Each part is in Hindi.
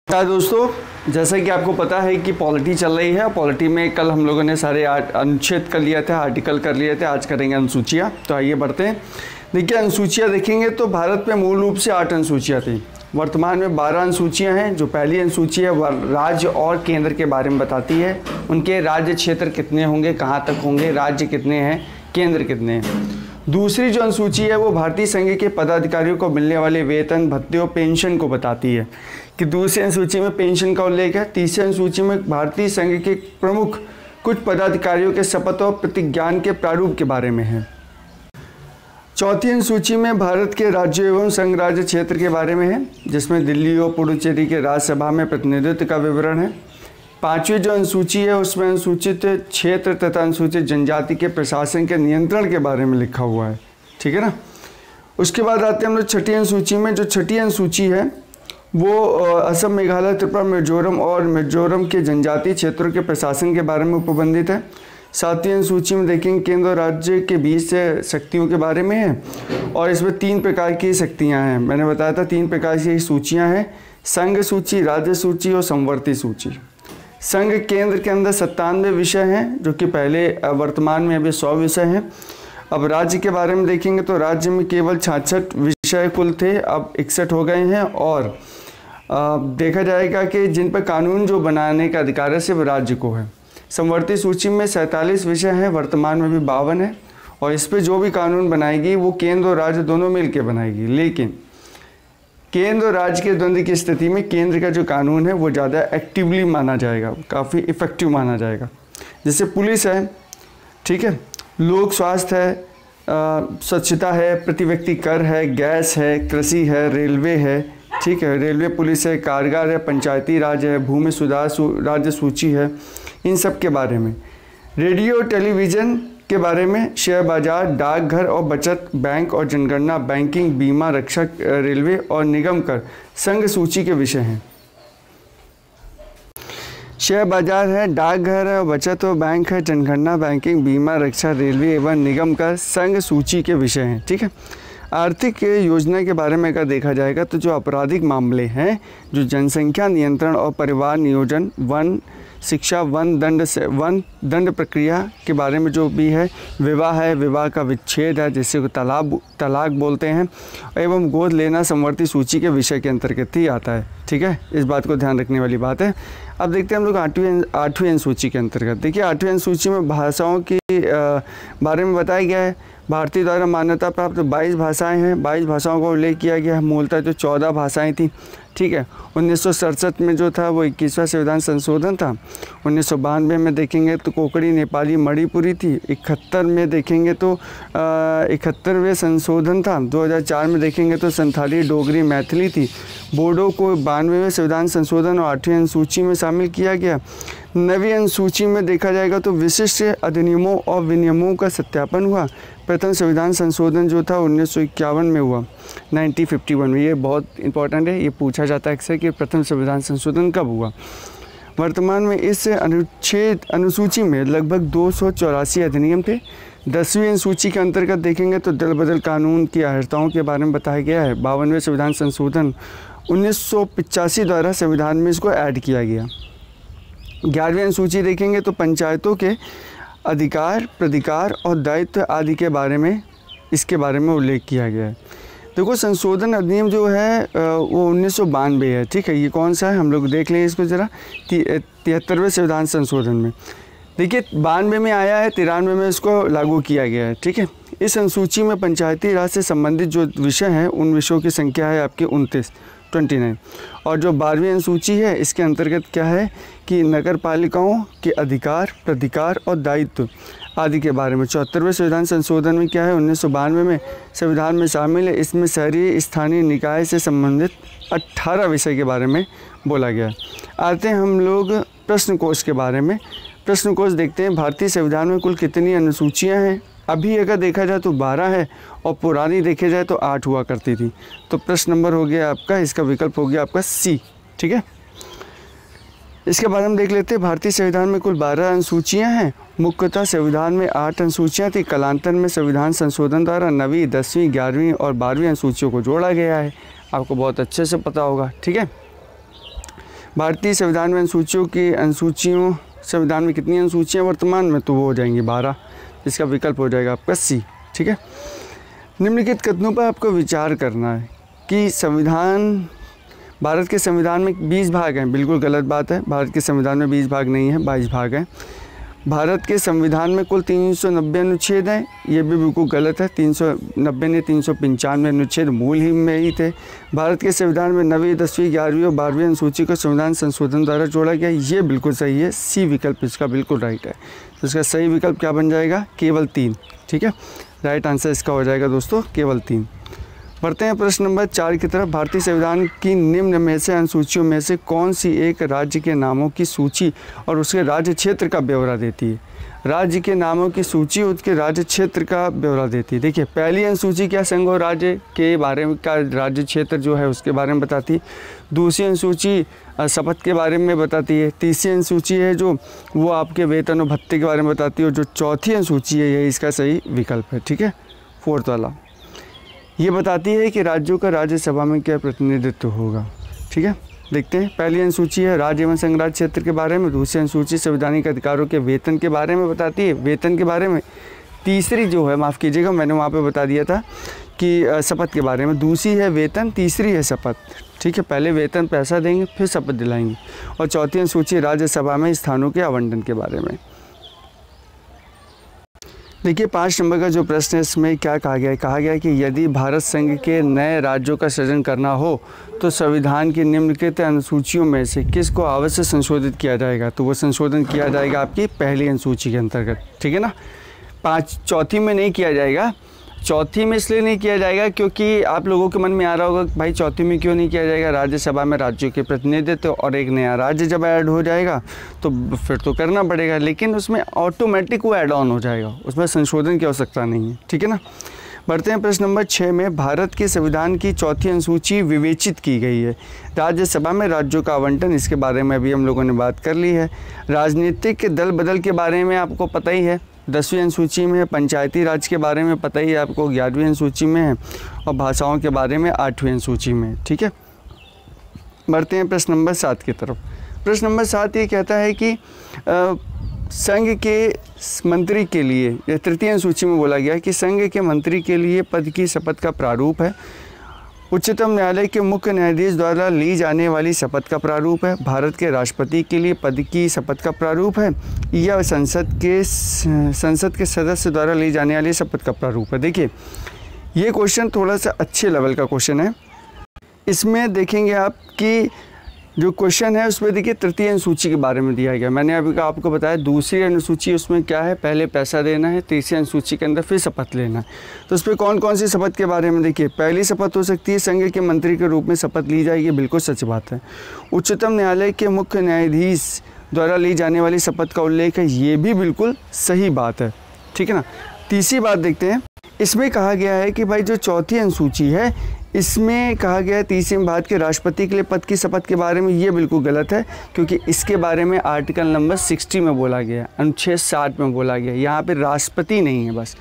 नमस्कार दोस्तों, जैसा कि आपको पता है कि पॉलिटी चल रही है। पॉलिटी में कल हम लोगों ने सारे अनुच्छेद कर लिया था, आर्टिकल कर लिए थे। आज करेंगे अनुसूचियाँ। तो आइए बढ़ते हैं। देखिए, अनुसूचियाँ देखेंगे तो भारत में मूल रूप से 8 अनुसूचियाँ थी। वर्तमान में 12 अनुसूचियाँ हैं। जो पहली अनुसूची है वह राज्य और केंद्र के बारे में बताती है। उनके राज्य क्षेत्र कितने होंगे, कहाँ तक होंगे, राज्य कितने हैं, केंद्र कितने हैं। दूसरी जो अनुसूची है वो भारतीय संघ के पदाधिकारियों को मिलने वाले वेतन, भत्ते और पेंशन को बताती है कि दूसरी अनुसूची में पेंशन का उल्लेख है। तीसरी अनुसूची में भारतीय संघ के प्रमुख कुछ पदाधिकारियों के शपथ और प्रतिज्ञान के प्रारूप के बारे में है। चौथी अनुसूची में भारत के राज्य एवं संघ राज्य क्षेत्र के बारे में है, जिसमें दिल्ली और पुडुचेरी के राज्यसभा में प्रतिनिधित्व का विवरण है। पांचवी जो अनुसूची है उसमें अनुसूचित क्षेत्र तथा अनुसूचित जनजाति के प्रशासन के नियंत्रण के बारे में लिखा हुआ है। ठीक है ना। उसके बाद आते हैं हम लोग छठी अनुसूची में। जो छठी अनुसूची है वो असम, मेघालय, त्रिपुरा, मिजोरम और मिजोरम के जनजातीय क्षेत्रों के प्रशासन के बारे में उपबंधित है। सातवीं अनुसूची में देखेंगे केंद्र और राज्य के बीच से शक्तियों के बारे में है, और इसमें 3 प्रकार की शक्तियाँ हैं। मैंने बताया था 3 प्रकार की सूचियाँ हैं: संघ सूची, राज्य सूची और समवर्ती सूची। संघ केंद्र के अंदर 97 विषय हैं, जो कि पहले वर्तमान में अभी 100 विषय हैं। अब राज्य के बारे में देखेंगे तो राज्य में केवल 66 विषय कुल थे, अब 61 हो गए हैं। और देखा जाएगा कि जिन पर कानून जो बनाने का अधिकार है सिर्फ राज्य को है। समवर्ती सूची में 47 विषय हैं, वर्तमान में भी 52 है, और इस पर जो भी कानून बनाएगी वो केंद्र और राज्य दोनों मिलकर बनाएगी। लेकिन केंद्र और राज्य के द्वंद्व की स्थिति में केंद्र का जो कानून है वो ज़्यादा एक्टिवली माना जाएगा, काफ़ी इफ़ेक्टिव माना जाएगा। जैसे पुलिस है, ठीक है, लोक स्वास्थ्य है, स्वच्छता है, प्रति व्यक्ति कर है, गैस है, कृषि है, रेलवे है, ठीक है, रेलवे पुलिस है, कारागार है, पंचायती राज है, भूमि सुधार राज्य सूची है, इन सब के बारे में। रेडियो टेलीविज़न के बारे में, शेयर बाजार, डाकघर और बचत बैंक और जनगणना, बैंकिंग, बीमा, रक्षा, रेलवे और निगम कर संघ सूची के विषय हैं। शेयर बाजार है, डाकघर है, बचत और बैंक है, जनगणना, बैंकिंग, बीमा, रक्षा, रेलवे एवं निगम कर संघ सूची के विषय हैं। ठीक है। आर्थिक योजना के बारे में अगर देखा जाएगा तो जो आपराधिक मामले हैं, जो जनसंख्या नियंत्रण और परिवार नियोजन, वन शिक्षा, वन दंड प्रक्रिया के बारे में जो भी है, विवाह है, विवाह का विच्छेद है जिसे को तलाक बोलते हैं, एवं गोद लेना समवर्ती सूची के विषय के अंतर्गत ही आता है। ठीक है, इस बात को ध्यान रखने वाली बात है। अब देखते हैं हम लोग 8वीं अनुसूची के अंतर्गत। देखिए, 8वीं अनुसूची में भाषाओं की बारे में बताया गया है। भारतीय द्वारा मान्यता प्राप्त 22 भाषाएं हैं। 22 भाषाओं का उल्लेख किया गया है। मूलतः जो 14 भाषाएं थी, ठीक है। 1967 में जो था वो 21वां संविधान संशोधन था। 1992 में देखेंगे तो कोंकणी, नेपाली, मणिपुरी थी। 71 में देखेंगे तो 71वें संशोधन था। 2004 में देखेंगे तो संथाली, डोगरी, मैथिली थी। बोडो को 92वें संविधान संशोधन और 8वीं अनुसूची में शामिल किया गया। 9वीं अनुसूची में देखा जाएगा तो विशिष्ट अधिनियमों और विनियमों का सत्यापन हुआ। प्रथम संविधान संशोधन जो था 1951 में हुआ, 1951 में। ये बहुत इंपॉर्टेंट है, ये पूछा जाता है अक्सर कि प्रथम संविधान संशोधन कब हुआ। वर्तमान में इस अनुसूची में लगभग 284 अधिनियम थे। 10वीं अनुसूची के अंतर्गत देखेंगे तो दल बदल कानून की अर्हताओं के बारे में बताया गया है। 52वें संविधान संशोधन 1985 द्वारा संविधान में इसको ऐड किया गया। 11वीं अनुसूची देखेंगे तो पंचायतों के अधिकार, प्राधिकार और दायित्व आदि के बारे में, इसके बारे में उल्लेख किया गया है। देखो, संशोधन अधिनियम जो है वो 1992 है। ठीक है, ये कौन सा है हम लोग देख लें इसको ज़रा। 73वें संविधान संशोधन में देखिए 92 में आया है, 93 में इसको लागू किया गया है। ठीक है। इस अनुसूची में पंचायती राज से संबंधित जो विषय हैं उन विषयों की संख्या है आपके 29। और जो 12वीं अनुसूची है इसके अंतर्गत क्या है कि नगर पालिकाओं के अधिकार, प्राधिकार और दायित्व आदि के बारे में। 74वें संविधान संशोधन में क्या है, 1992 में संविधान में शामिल है। इसमें शहरी स्थानीय निकाय से संबंधित 18 विषय के बारे में बोला गया। आते हैं हम लोग प्रश्न कोश के बारे में। प्रश्न कोश देखते हैं, भारतीय संविधान में कुल कितनी अनुसूचियाँ हैं। अभी अगर देखा जाए तो 12 है, और पुरानी देखे जाए तो 8 हुआ करती थी। तो प्रश्न नंबर हो गया आपका, इसका विकल्प हो गया आपका सी। ठीक है। इसके बाद हम देख लेते हैं, भारतीय संविधान में कुल 12 अनुसूचियाँ हैं। मुख्यतः संविधान में 8 अनुसूचियाँ थी। कालांतर में संविधान संशोधन द्वारा 9वीं, 10वीं, 11वीं और 12वीं अनुसूचियों को जोड़ा गया है। आपको बहुत अच्छे से पता होगा। ठीक है। भारतीय संविधान में अनुसूचियों संविधान में कितनी अनुसूचियाँ वर्तमान में, तो वो हो जाएंगी 12। इसका विकल्प हो जाएगा आपका सी। ठीक है, निम्नलिखित कथनों पर आपको विचार करना है कि भारत के संविधान में 20 भाग हैं। बिल्कुल गलत बात है, भारत के संविधान में 20 भाग नहीं है, 22 भाग हैं। भारत के संविधान में कुल 390 अनुच्छेद हैं, ये भी बिल्कुल गलत है। 390 ने 395 अनुच्छेद मूल ही में ही थे। भारत के संविधान में 9वीं, 10वीं, 11वीं और 12वीं अनुसूची को संविधान संशोधन द्वारा जोड़ा गया, ये बिल्कुल सही है। सी विकल्प इसका बिल्कुल राइट है। तो इसका सही विकल्प क्या बन जाएगा, केवल 3। ठीक है, राइट आंसर इसका हो जाएगा दोस्तों केवल 3। बढ़ते हैं प्रश्न नंबर 4 की तरफ। भारतीय संविधान की निम्न में से अनुसूचियों में से कौन सी एक राज्य के नामों की सूची और उसके राज्य क्षेत्र का ब्यौरा देती है। राज्य के नामों की सूची उसके राज्य क्षेत्र का ब्यौरा देती है। देखिए, पहली अनुसूची क्या संघ और राज्य के बारे में का राज्य क्षेत्र जो है उसके बारे में बताती है। दूसरी अनुसूची शपथ के बारे में बताती है। तीसरी अनुसूची है जो वो आपके वेतन और भत्ते के बारे में बताती है। और जो चौथी अनुसूची है यही इसका सही विकल्प है। ठीक है, 4th वाला ये बताती है कि राज्यों का राज्यसभा में क्या प्रतिनिधित्व होगा। ठीक है, देखते हैं। पहली अनुसूची है राज्य एवं संघ राज्य क्षेत्र के बारे में। दूसरी अनुसूची संवैधानिक अधिकारों के वेतन के बारे में बताती है, वेतन के बारे में। तीसरी जो है, माफ़ कीजिएगा मैंने वहाँ पे बता दिया था कि शपथ के बारे में। दूसरी है वेतन, तीसरी है शपथ। ठीक है, पहले वेतन पैसा देंगे फिर शपथ दिलाएंगे। और चौथी अनुसूची राज्यसभा में स्थानों के आवंटन के बारे में। देखिए, 5 नंबर का जो प्रश्न है इसमें क्या कहा गया है, कहा गया है कि यदि भारत संघ के नए राज्यों का सृजन करना हो तो संविधान की निम्नलिखित अनुसूचियों में से किसको अवश्य संशोधित किया जाएगा। तो वो संशोधन किया जाएगा आपकी पहली अनुसूची के अंतर्गत। ठीक है ना, चौथी में नहीं किया जाएगा। चौथी में इसलिए नहीं किया जाएगा क्योंकि आप लोगों के मन में आ रहा होगा कि भाई चौथी में क्यों नहीं किया जाएगा, राज्यसभा में राज्यों के प्रतिनिधित्व और एक नया राज्य जब ऐड हो जाएगा तो फिर तो करना पड़ेगा, लेकिन उसमें ऑटोमेटिक वो ऐड ऑन हो जाएगा, उसमें संशोधन की आवश्यकता नहीं है। ठीक है ना, बढ़ते हैं प्रश्न नंबर 6 में। भारत के संविधान की चौथी अनुसूची विवेचित की गई है। राज्यसभा में राज्यों का आवंटन, इसके बारे में अभी हम लोगों ने बात कर ली है। राजनीतिक दल बदल के बारे में आपको पता ही है, 10वीं अनुसूची में है। पंचायती राज के बारे में पता ही है आपको, 11वीं अनुसूची में है। और भाषाओं के बारे में 8वीं अनुसूची में। ठीक है, बढ़ते हैं प्रश्न नंबर 7 की तरफ। प्रश्न नंबर 7 ये कहता है कि संघ के मंत्री के लिए, यह तृतीय अनुसूची में बोला गया है कि संघ के मंत्री के लिए पद की शपथ का प्रारूप है। उच्चतम न्यायालय के मुख्य न्यायाधीश द्वारा ली जाने वाली शपथ का प्रारूप है। भारत के राष्ट्रपति के लिए पद की शपथ का प्रारूप है, या संसद के सदस्य द्वारा ली जाने वाली शपथ का प्रारूप है। देखिए, ये क्वेश्चन थोड़ा सा अच्छे लेवल का क्वेश्चन है। इसमें देखेंगे आप कि जो क्वेश्चन है उसमें देखिए तृतीय अनुसूची के बारे में दिया गया। मैंने अभी आपको बताया दूसरी अनुसूची उसमें क्या है, पहले पैसा देना है। तीसरी अनुसूची के अंदर फिर शपथ लेना है। तो उस पर कौन कौन सी शपथ के बारे में देखिए, पहली शपथ हो सकती है संघ के मंत्री के रूप में शपथ ली जाएगी, बिल्कुल सच बात है। उच्चतम न्यायालय के मुख्य न्यायाधीश द्वारा ली जाने वाली शपथ का उल्लेख है, ये भी बिल्कुल सही बात है। ठीक है ना, तीसरी बात देखते हैं। इसमें कहा गया है कि भाई जो चौथी अनुसूची है इसमें कहा गया है तीसरे में भारत के राष्ट्रपति के लिए पद की शपथ के बारे में, ये बिल्कुल गलत है क्योंकि इसके बारे में आर्टिकल नंबर 60 में बोला गया, अनुच्छेद 60 में बोला गया। यहाँ पे राष्ट्रपति नहीं है, बस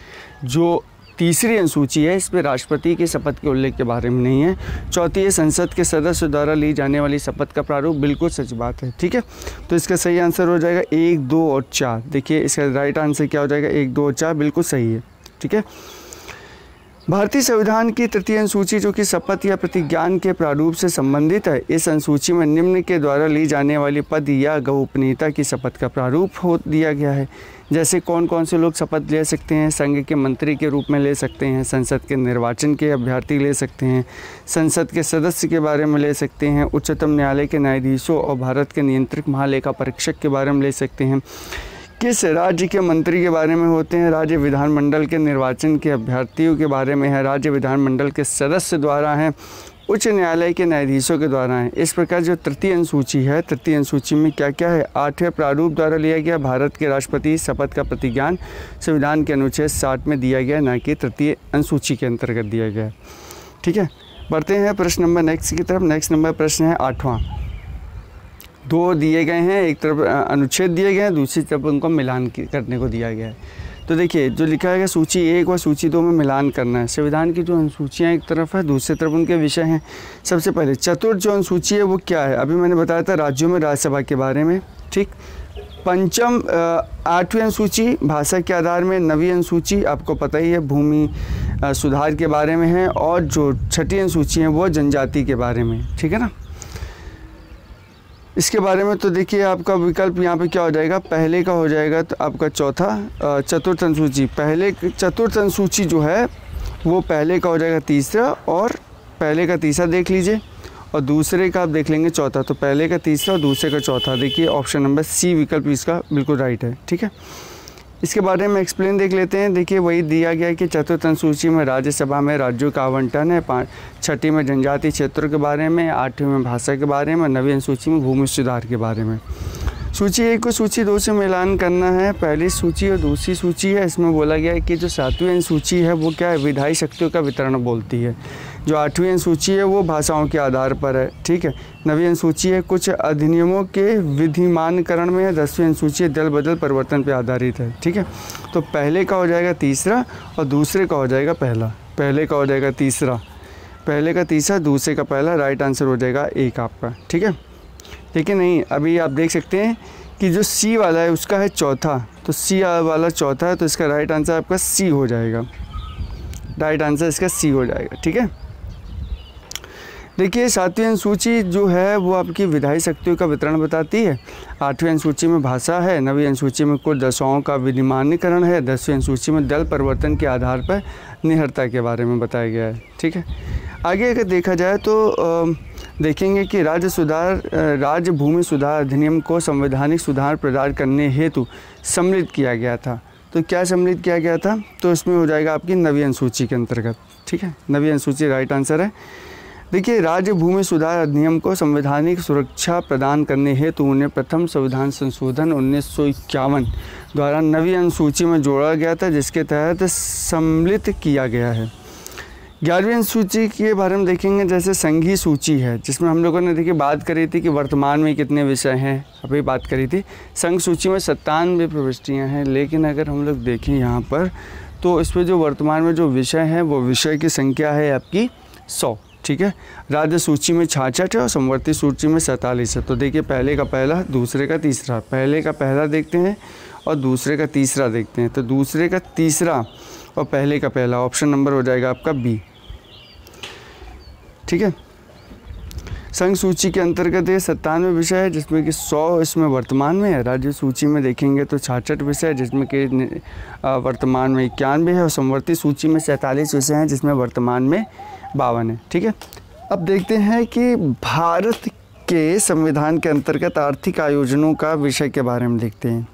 जो तीसरी अनुसूची है इस पर राष्ट्रपति की शपथ के उल्लेख के बारे में नहीं है। चौथी है संसद के सदस्य द्वारा ली जाने वाली शपथ का प्रारूप, बिल्कुल सच बात है। ठीक है, तो इसका सही आंसर हो जाएगा 1, 2 और 4। देखिए इसका राइट आंसर क्या हो जाएगा, 1, 2 और 4 बिल्कुल सही है। ठीक है, भारतीय संविधान की तृतीय अनुसूची जो कि शपथ या प्रतिज्ञान के प्रारूप से संबंधित है, इस अनुसूची में निम्न के द्वारा ली जाने वाली पद या गोपनीयता की शपथ का प्रारूप हो दिया गया है। जैसे कौन कौन से लोग शपथ ले सकते हैं, संघ के मंत्री के रूप में ले सकते हैं, संसद के निर्वाचन के अभ्यर्थी ले सकते हैं, संसद के सदस्य के बारे में ले सकते हैं, उच्चतम न्यायालय के न्यायाधीशों और भारत के नियंत्रक महालेखा परीक्षक के बारे में ले सकते हैं। किस राज्य के मंत्री के बारे में होते हैं, राज्य विधानमंडल के निर्वाचन के अभ्यर्थियों के बारे में है, राज्य विधानमंडल के सदस्य द्वारा हैं, उच्च न्यायालय के न्यायाधीशों के द्वारा हैं। इस प्रकार जो तृतीय अनुसूची है, तृतीय अनुसूची में क्या क्या है, 8वें प्रारूप द्वारा लिया गया भारत के राष्ट्रपति शपथ का प्रतिज्ञान संविधान के अनुच्छेद 60 में दिया गया, ना कि तृतीय अनुसूची के अंतर्गत दिया गया। ठीक है, बढ़ते हैं प्रश्न नंबर नेक्स्ट की तरफ। नेक्स्ट नंबर प्रश्न है 8वां। 2 दिए गए हैं, एक तरफ अनुच्छेद दिए गए हैं, दूसरी तरफ उनको मिलान करने को दिया गया है। तो देखिए जो लिखा है सूची 1 और सूची 2 में मिलान करना है। संविधान की जो अनुसूचियाँ एक तरफ है, दूसरी तरफ उनके विषय हैं। सबसे पहले चतुर्थ जो अनुसूची है वो क्या है, अभी मैंने बताया था राज्यों में राज्यसभा के बारे में, ठीक। पंचम 8वीं अनुसूची भाषा के आधार में, 9वीं अनुसूची आपको पता ही है भूमि सुधार के बारे में है, और जो 6ठी अनुसूची है वो जनजाति के बारे में, ठीक है ना। इसके बारे में तो देखिए आपका विकल्प यहाँ पे क्या हो जाएगा, पहले का हो जाएगा तो आपका चौथा। चतुर्थ अनुसूची चतुर्थ अनुसूची जो है वो पहले का हो जाएगा तीसरा, और पहले का तीसरा देख लीजिए, और दूसरे का आप देख लेंगे चौथा। तो पहले का तीसरा और दूसरे का चौथा, देखिए ऑप्शन नंबर सी विकल्प इसका बिल्कुल राइट है, ठीक है। इसके बारे में एक्सप्लेन देख लेते हैं। देखिए वही दिया गया है कि चतुर्थ अनुसूची में राज्यसभा में राज्यों का आवंटन है, 6ठी में जनजातीय क्षेत्रों के बारे में, 8वीं में भाषा के बारे में, 9वीं अनुसूची में भूमि सुधार के बारे में। सूची 1 को सूची 2 से मिलान करना है, पहली सूची और दूसरी सूची है। इसमें बोला गया है कि जो 7वीं अनुसूची है वो क्या है, विधायी शक्तियों का वितरण बोलती है। जो 8वीं अनुसूची है वो भाषाओं के आधार पर है, ठीक है। 9वीं अनुसूची है कुछ अधिनियमों के विधिमानकरण में है। 10वीं अनुसूची दल बदल परिवर्तन पर आधारित है, ठीक है। तो पहले का हो जाएगा तीसरा और दूसरे का हो जाएगा पहला। पहले का हो जाएगा तीसरा, पहले का तीसरा, दूसरे का पहला। राइट आंसर हो जाएगा 1 आपका, ठीक है। लेकिन नहीं, अभी आप देख सकते हैं कि जो सी वाला है उसका है चौथा, तो सी वाला चौथा है, तो इसका राइट आंसर आपका सी हो जाएगा। राइट आंसर इसका सी हो जाएगा, ठीक है। देखिए 7वीं अनुसूची जो है वो आपकी विधायी शक्तियों का वितरण बताती है। 8वीं अनुसूची में भाषा है, 9वीं अनुसूची में कुल दशाओं का विनिमानीकरण है, 10वीं अनुसूची में दल परिवर्तन के आधार पर निहरता के बारे में बताया गया है, ठीक है। आगे अगर देखा जाए तो देखेंगे कि राज्य भूमि सुधार अधिनियम को संवैधानिक सुधार प्रदान करने हेतु सम्मिलित किया गया था। तो क्या सम्मिलित किया गया था, तो इसमें हो जाएगा आपकी 9वीं अनुसूची के अंतर्गत, ठीक है। 9वीं अनुसूची राइट आंसर है। देखिए राज्य भूमि सुधार अधिनियम को संवैधानिक सुरक्षा प्रदान करने हेतु उन्हें प्रथम संविधान संशोधन 1951 द्वारा 9वीं अनुसूची में जोड़ा गया था, जिसके तहत सम्मिलित किया गया है। 11वीं अनुसूची के बारे में देखेंगे, जैसे संघीय सूची है, जिसमें हम लोगों ने देखिए बात करी थी कि वर्तमान में कितने विषय हैं, अभी बात करी थी। संघ सूची में 97 प्रविष्टियाँ हैं, लेकिन अगर हम लोग देखें यहाँ पर तो इसमें जो वर्तमान में जो विषय हैं वो विषय की संख्या है आपकी 100, ठीक है। राज्य सूची में 66 है और समवर्ती सूची में 47 है। तो देखिए पहले का पहला, दूसरे का तीसरा, पहले का पहला देखते हैं और दूसरे का तीसरा देखते हैं। तो दूसरे का तीसरा और पहले का पहला, ऑप्शन नंबर हो जाएगा आपका बी, ठीक है। संघ सूची के अंतर्गत ये 97 विषय है, जिसमें कि 100 इसमें वर्तमान में है। राज्य सूची में देखेंगे तो 66 विषय है, जिसमें कि वर्तमान में 91 है, और समवर्ती सूची में 47 विषय हैं, जिसमें वर्तमान में 52 है, ठीक है। अब देखते हैं कि भारत के संविधान के अंतर्गत आर्थिक आयोजनों का विषय के बारे में देखते हैं।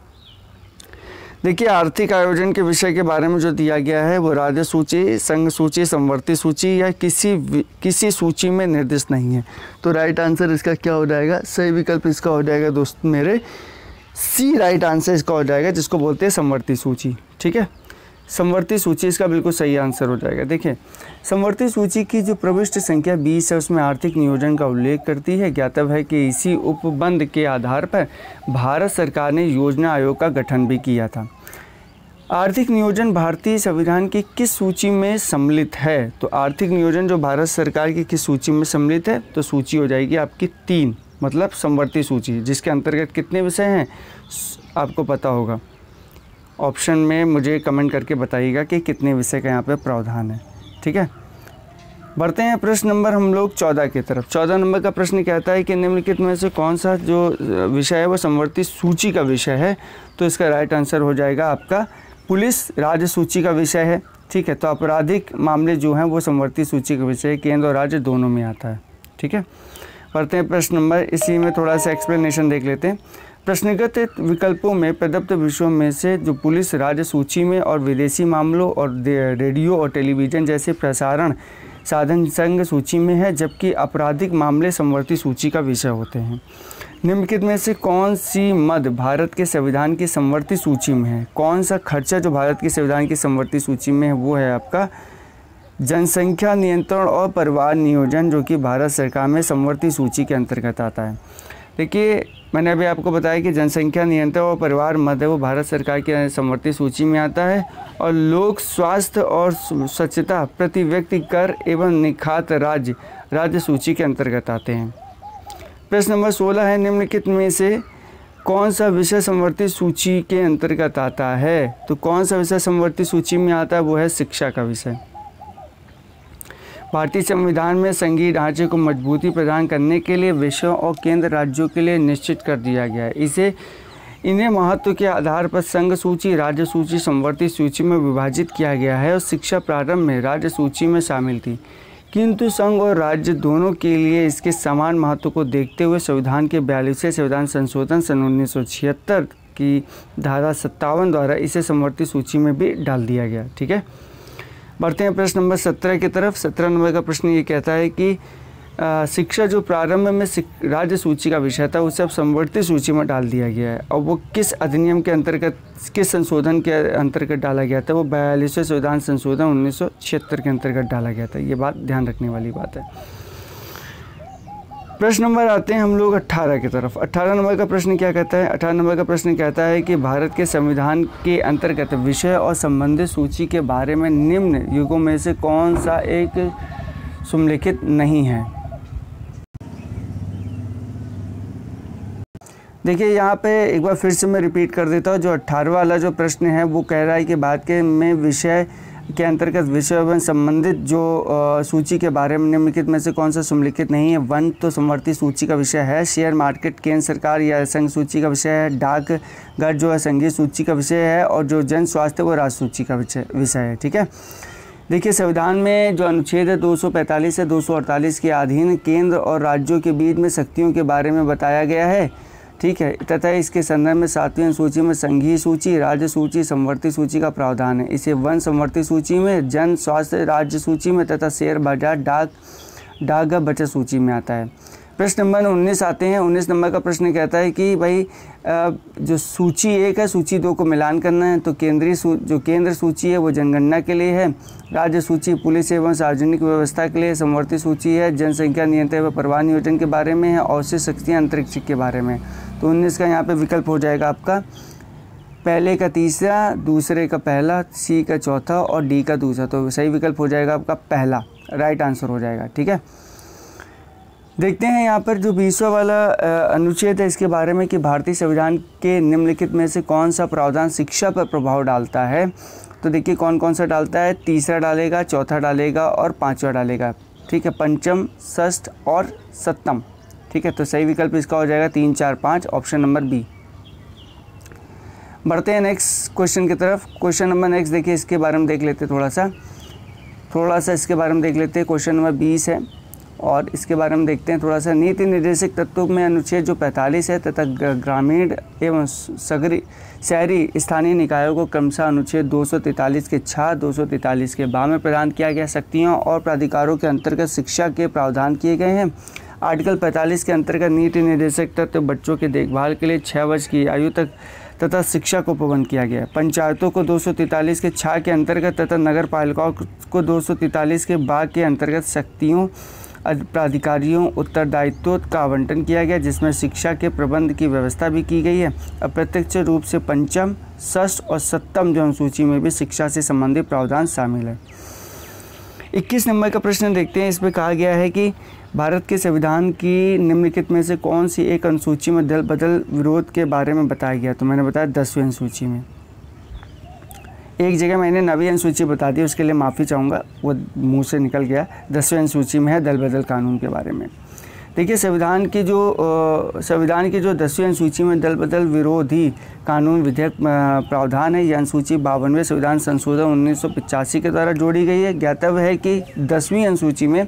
देखिए आर्थिक आयोजन के विषय के बारे में जो दिया गया है वो राज्य सूची, संघ सूची, समवर्ती सूची या किसी सूची में निर्दिष्ट नहीं है। तो राइट आंसर इसका क्या हो जाएगा, सही विकल्प इसका हो जाएगा दोस्त मेरे सी। राइट आंसर इसका हो जाएगा, जिसको बोलते हैं समवर्ती सूची, ठीक है। समवर्ती सूची इसका बिल्कुल सही आंसर हो जाएगा। देखिए समवर्ती सूची की जो प्रविष्टि संख्या 20 है उसमें आर्थिक नियोजन का उल्लेख करती है। ज्ञातव्य है कि इसी उपबंध के आधार पर भारत सरकार ने योजना आयोग का गठन भी किया था। आर्थिक नियोजन भारतीय संविधान की किस सूची में सम्मिलित है, तो आर्थिक नियोजन जो भारत सरकार की किस सूची में सम्मिलित है, तो सूची हो जाएगी आपकी 3, मतलब समवर्ती सूची, जिसके अंतर्गत कितने विषय हैं आपको पता होगा। ऑप्शन में मुझे कमेंट करके बताइएगा कि कितने विषय का यहाँ पे प्रावधान है, ठीक है। बढ़ते हैं प्रश्न नंबर हम लोग 14 की तरफ। 14 नंबर का प्रश्न कहता है कि निम्नलिखित में से कौन सा जो विषय है वो समवर्ती सूची का विषय है, तो इसका राइट आंसर हो जाएगा आपका पुलिस राज्य सूची का विषय है, ठीक है। तो आपराधिक मामले जो हैं वो समवर्ती सूची का विषय है, केंद्र और राज्य दोनों में आता है, ठीक है। बढ़ते हैं प्रश्न नंबर, इसी में थोड़ा सा एक्सप्लेनेशन देख लेते हैं। प्रश्नगत विकल्पों में प्रदत्त विषयों में से जो पुलिस राज्य सूची में और विदेशी मामलों और रेडियो और टेलीविज़न जैसे प्रसारण साधन संघ सूची में है, जबकि आपराधिक मामले समवर्ती सूची का विषय होते हैं। निम्नलिखित में से कौन सी मद भारत के संविधान की समवर्ती सूची में है? कौन सा खर्चा जो भारत के संविधान की समवर्ती सूची में है वो है आपका जनसंख्या नियंत्रण और परिवार नियोजन, जो कि भारत सरकार में समवर्ती सूची के अंतर्गत आता है। देखिए, मैंने अभी आपको बताया कि जनसंख्या नियंत्रण और परिवार मद है वो भारत सरकार की समवर्ती सूची में आता है, और लोक स्वास्थ्य और स्वच्छता प्रति व्यक्ति कर एवं निखात राज्य सूची के अंतर्गत आते हैं। प्रश्न नंबर 16 है, निम्नलिखित में से कौन सा विषय समवर्ती सूची के अंतर्गत आता है? तो कौन सा विषय समवर्ती सूची में आता है? वो है शिक्षा का विषय। भारतीय संविधान में संघीय ढांचे को मजबूती प्रदान करने के लिए विषयों और केंद्र राज्यों के लिए निश्चित कर दिया गया है। इन्हें महत्व के आधार पर संघ सूची, राज्य सूची, समवर्ती सूची में विभाजित किया गया है, और शिक्षा प्रारंभ में राज्य सूची में शामिल थी, किंतु संघ और राज्य दोनों के लिए इसके समान महत्व को देखते हुए संविधान के 42वें संविधान संशोधन सन 1976 की धारा 57 द्वारा इसे समवर्ती सूची में भी डाल दिया गया। ठीक है, बढ़ते हैं प्रश्न नंबर 17 की तरफ। 17 नंबर का प्रश्न ये कहता है कि शिक्षा जो प्रारंभ में राज्य सूची का विषय था उसे अब समवर्ती सूची में डाल दिया गया है, और वो किस अधिनियम के अंतर्गत, किस संशोधन के अंतर्गत डाला गया था? वो 42वें संविधान संशोधन 1976 के अंतर्गत डाला गया था। ये बात ध्यान रखने वाली बात है। प्रश्न नंबर आते हैं हम लोग 18 की तरफ। 18 नंबर का प्रश्न क्या कहता है? 18 नंबर का प्रश्न कहता है कि भारत के संविधान के अंतर्गत विषय और संबंधित सूची के बारे में निम्न युगों में से कौन सा एक सुमेलित नहीं है? देखिए, यहाँ पे एक बार फिर से मैं रिपीट कर देता हूँ। जो 18वां वाला जो प्रश्न है वो कह रहा है कि भारत के में विषय के अंतर्गत विषय एवं संबंधित जो सूची के बारे में निम्नलिखित में से कौन सा सुमेलित नहीं है? वन तो समवर्ती सूची का विषय है, शेयर मार्केट केंद्र सरकार या संघ सूची का विषय है, डाकघर जो है संघीय सूची का विषय है, और जो जन स्वास्थ्य वो राज्य सूची का विषय है। ठीक है, देखिए, संविधान में जो अनुच्छेद है 245 से 248 के अधीन केंद्र और राज्यों के बीच में शक्तियों के बारे में बताया गया है। ठीक है, तथा इसके संदर्भ में 7वीं अनुसूची में संघीय सूची, राज्य सूची, समवर्ती सूची का प्रावधान है। इसे वन समवर्ती सूची में, जन स्वास्थ्य राज्य सूची में, तथा शेयर बाजार डाकघर बचत सूची में आता है। प्रश्न नंबर 19 आते हैं। 19 नंबर का प्रश्न कहता है कि भाई जो सूची 1 है, सूची 2 को मिलान करना है। तो जो केंद्र सूची है वो जनगणना के लिए है, राज्य सूची पुलिस एवं सार्वजनिक व्यवस्था के लिए, समवर्ती सूची है जनसंख्या नियंत्रण एवं प्रवाह नियोजन के बारे में है, और से शक्तियाँ अंतरिक्ष के बारे में। तो 19 का यहाँ पे विकल्प हो जाएगा आपका पहले का तीसरा, दूसरे का पहला, सी का चौथा और डी का दूसरा। तो सही विकल्प हो जाएगा आपका पहला, राइट आंसर हो जाएगा। ठीक है, देखते हैं यहाँ पर जो 20वां वाला अनुच्छेद है इसके बारे में कि भारतीय संविधान के निम्नलिखित में से कौन सा प्रावधान शिक्षा पर प्रभाव डालता है? तो देखिए कौन कौन सा डालता है। तीसरा डालेगा, चौथा डालेगा और पाँचवा डालेगा। ठीक है, पंचम, षष्ठ और सप्तम। ठीक है, तो सही विकल्प इसका हो जाएगा 3, 4, 5, ऑप्शन नंबर बी। बढ़ते हैं नेक्स्ट क्वेश्चन की तरफ। क्वेश्चन नंबर नेक्स्ट देखिए, इसके बारे में देख लेते हैं थोड़ा सा इसके बारे में देख लेते हैं। क्वेश्चन नंबर 20 है और इसके बारे में देखते हैं थोड़ा सा। नीति निर्देशक तत्वों में अनुच्छेद जो 45 है तथा ग्रामीण एवं शहरी स्थानीय निकायों को क्रमशः अनुच्छेद 243 के 6, 243 के 12 में प्रदान किया गया शक्तियों और प्राधिकारों के अंतर्गत शिक्षा के प्रावधान किए गए हैं। आर्टिकल 45 के अंतर्गत नीति निर्देशक तत्व बच्चों की देखभाल के लिए 6 वर्ष की आयु तक तथा शिक्षा को पाबंद किया गया है। पंचायतों को 243 के 6 के अंतर्गत तथा नगर पालिकाओं को 243 के 12 के अंतर्गत शक्तियों, प्राधिकारियों, उत्तरदायित्व का आवंटन किया गया, जिसमें शिक्षा के प्रबंध की व्यवस्था भी की गई है। अप्रत्यक्ष रूप से पंचम, षष्ठ और सप्तम जो अनुसूची में भी शिक्षा से संबंधित प्रावधान शामिल है। 21 नंबर का प्रश्न देखते हैं। इसमें कहा गया है कि भारत के संविधान की निम्नलिखित में से कौन सी एक अनुसूची में दल बदल विरोध के बारे में बताया गया? तो मैंने बताया 10वीं अनुसूची में। एक जगह मैंने 9वीं अनुसूची बता दी, उसके लिए माफ़ी चाहूँगा, वो मुंह से निकल गया। 10वीं अनुसूची में है दल बदल कानून के बारे में। देखिए, संविधान की जो 10वीं अनुसूची में दल बदल विरोधी कानून विधेयक प्रावधान है, यह अनुसूची 52वें संविधान संशोधन 1985 के द्वारा जोड़ी गई है। ज्ञातव्य है कि 10वीं अनुसूची में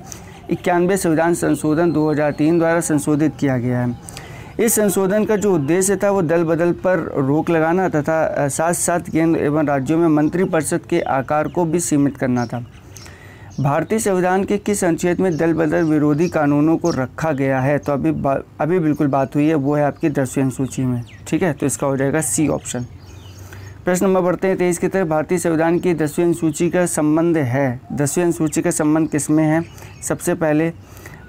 91वें संविधान संशोधन 2003 द्वारा संशोधित किया गया है। इस संशोधन का जो उद्देश्य था वो दल बदल पर रोक लगाना तथा साथ साथ केंद्र एवं राज्यों में मंत्रिपरिषद के आकार को भी सीमित करना था। भारतीय संविधान के किस अनुच्छेद में दल बदल विरोधी कानूनों को रखा गया है? तो अभी बिल्कुल बात हुई है, वो है आपकी 10वीं अनुसूची में। ठीक है, तो इसका हो जाएगा सी ऑप्शन। प्रश्न नंबर बढ़ते हैं 23 की तरफ। भारतीय संविधान की 10वीं अनुसूची का संबंध है, 10वीं अनुसूची का संबंध किसमें है? सबसे पहले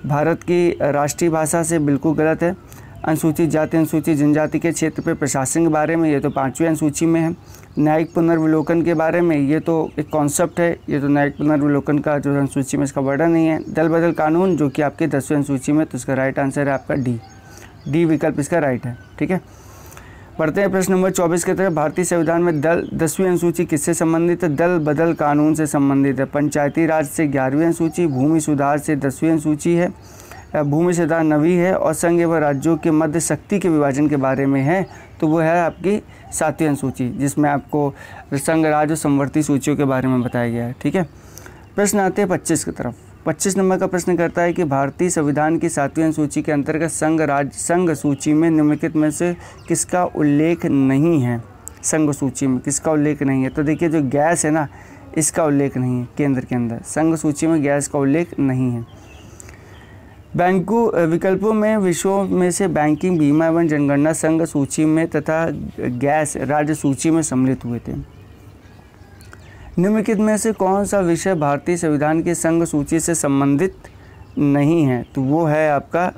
भारत की राष्ट्रीय भाषा से बिल्कुल गलत है। अनुसूचित जाति अनुसूचित जनजाति के क्षेत्र पे प्रशासन के बारे में, ये तो 5वीं अनुसूची में है। न्यायिक पुनर्विलोकन के बारे में, ये तो एक कॉन्सेप्ट है, ये तो न्यायिक पुनर्विलोकन का जो अनुसूची में इसका वर्णन नहीं है। दल बदल कानून जो कि आपके 10वीं अनुसूची में, तो इसका राइट आंसर है आपका डी विकल्प इसका राइट है। ठीक है, पढ़ते हैं प्रश्न नंबर 24 की तरफ। भारतीय संविधान में 10वीं अनुसूची किससे संबंधित है? दल बदल कानून से संबंधित है। पंचायती राज से 11वीं अनुसूची, भूमि सुधार से 10वीं अनुसूची है, भूमि सुधार 9वीं है, और संघ एवं राज्यों के मध्य शक्ति के विभाजन के बारे में है, तो वो है आपकी 7वीं अनुसूची, जिसमें आपको संघ राज्य समवर्ती सूचियों के बारे में बताया गया है। ठीक है, प्रश्न आते हैं 25 की तरफ। 25 नंबर का प्रश्न करता है कि भारतीय संविधान की 7वीं अनुसूची के अंतर्गत संघ सूची में निम्नलिखित में से किसका उल्लेख नहीं है? संघ सूची में किसका उल्लेख नहीं है? तो देखिए, जो गैस है ना, इसका उल्लेख नहीं है केंद्र के अंदर, संघ सूची में गैस का उल्लेख नहीं है। विकल्पों में विषयों में से बैंकिंग, बीमा एवं जनगणना संघ सूची में तथा गैस राज्य सूची में सम्मिलित हुए थे। निम्नलिखित में से कौन सा विषय भारतीय संविधान की संघ सूची से संबंधित नहीं है? तो वो है आपका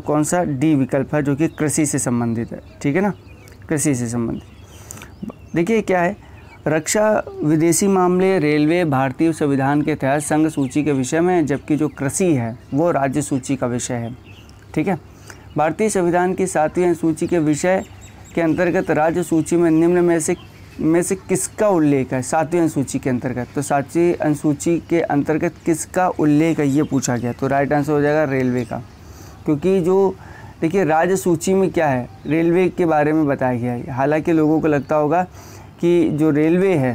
कौन सा? डी विकल्प है, जो कि कृषि से संबंधित है। ठीक है ना, कृषि से संबंधित। देखिए क्या है, रक्षा, विदेशी मामले, रेलवे भारतीय संविधान के तहत संघ सूची के विषय में, जबकि जो कृषि है वो राज्य सूची का विषय है। ठीक है, भारतीय संविधान की 7वीं अनुसूची के विषय के अंतर्गत राज्य सूची में निम्न में से किसका उल्लेख है? 7वीं अनुसूची के अंतर्गत, तो 7वीं अनुसूची के अंतर्गत किसका उल्लेख है ये पूछा गया, तो राइट आंसर हो जाएगा रेलवे का। क्योंकि जो देखिए राज्य सूची में क्या है, रेलवे के बारे में बताया गया है। हालांकि लोगों को लगता होगा कि जो रेलवे है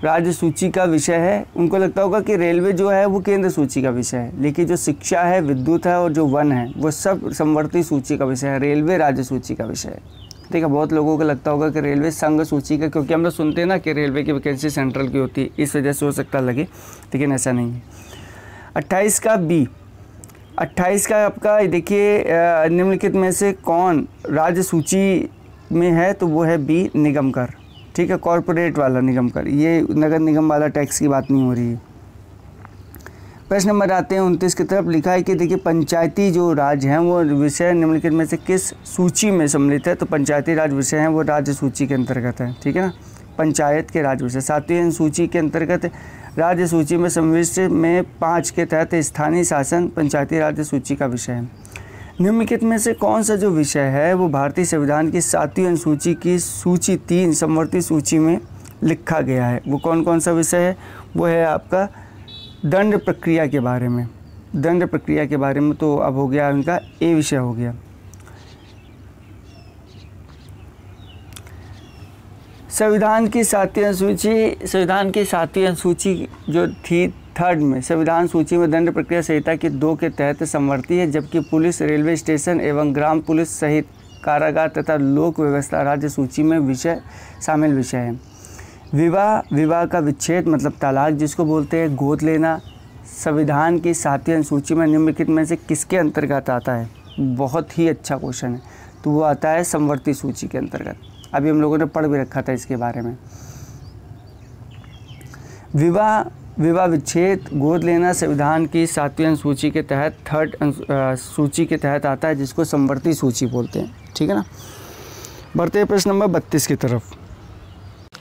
राज्य सूची का विषय है, उनको लगता होगा कि रेलवे जो है वो केंद्र सूची का विषय है, लेकिन जो शिक्षा है, विद्युत है और जो वन है वो सब समवर्ती सूची का विषय है, रेलवे राज्य सूची का विषय है। ठीक है, बहुत लोगों को लगता होगा कि रेलवे संघ सूची का, क्योंकि हम लोग सुनते हैं ना कि रेलवे की वैकेंसी सेंट्रल की होती है, इस वजह से हो सकता लगे, लेकिन ऐसा नहीं है। 28 का बी, 28 का आपका देखिए, निम्नलिखित में से कौन राज्य सूची में है? तो वो है बी, निगम कर। ठीक है, कॉरपोरेट वाला निगम कर, ये नगर निगम वाला टैक्स की बात नहीं हो रही है। प्रश्न नंबर आते हैं 29 की तरफ। लिखा है कि देखिए, पंचायती जो राज हैं वो विषय निम्नलिखित में से किस सूची में सम्मिलित है? तो पंचायती राज विषय हैं वो राज्य सूची के अंतर्गत है। ठीक है ना, पंचायत के राज विषय 7वीं अनुसूची के अंतर्गत राज्य सूची में समाविष्ट में 5 के तहत स्थानीय शासन पंचायती राज्य सूची का विषय है। निम्नलिखित में से कौन सा जो विषय है वो भारतीय संविधान की 7वीं अनुसूची की सूची 3 समवर्ती सूची में लिखा गया है? वो कौन कौन सा विषय है? वो है आपका दंड प्रक्रिया के बारे में। दंड प्रक्रिया के बारे में तो अब हो गया उनका ए विषय हो गया। संविधान की 7वीं अनुसूची जो थी 3rd में, संविधान सूची में दंड प्रक्रिया संहिता की 2 के तहत समवर्ती है, जबकि पुलिस, रेलवे स्टेशन एवं ग्राम पुलिस सहित कारागार तथा लोक व्यवस्था राज्य सूची में शामिल विषय है। विवाह का विच्छेद मतलब तलाक जिसको बोलते हैं, गोद लेना संविधान की 7वीं अनुसूची में निम्नलिखित में से किसके अंतर्गत आता है? बहुत ही अच्छा क्वेश्चन है, तो वो आता है समवर्ती सूची के अंतर्गत। अभी हम लोगों ने पढ़ भी रखा था इसके बारे में। विवाह विच्छेद, गोद लेना संविधान की 7वीं अनुसूची के तहत 3rd सूची के तहत आता है, जिसको समवर्ती सूची बोलते हैं। ठीक है ना, बढ़ते हैं प्रश्न नंबर 32 की तरफ।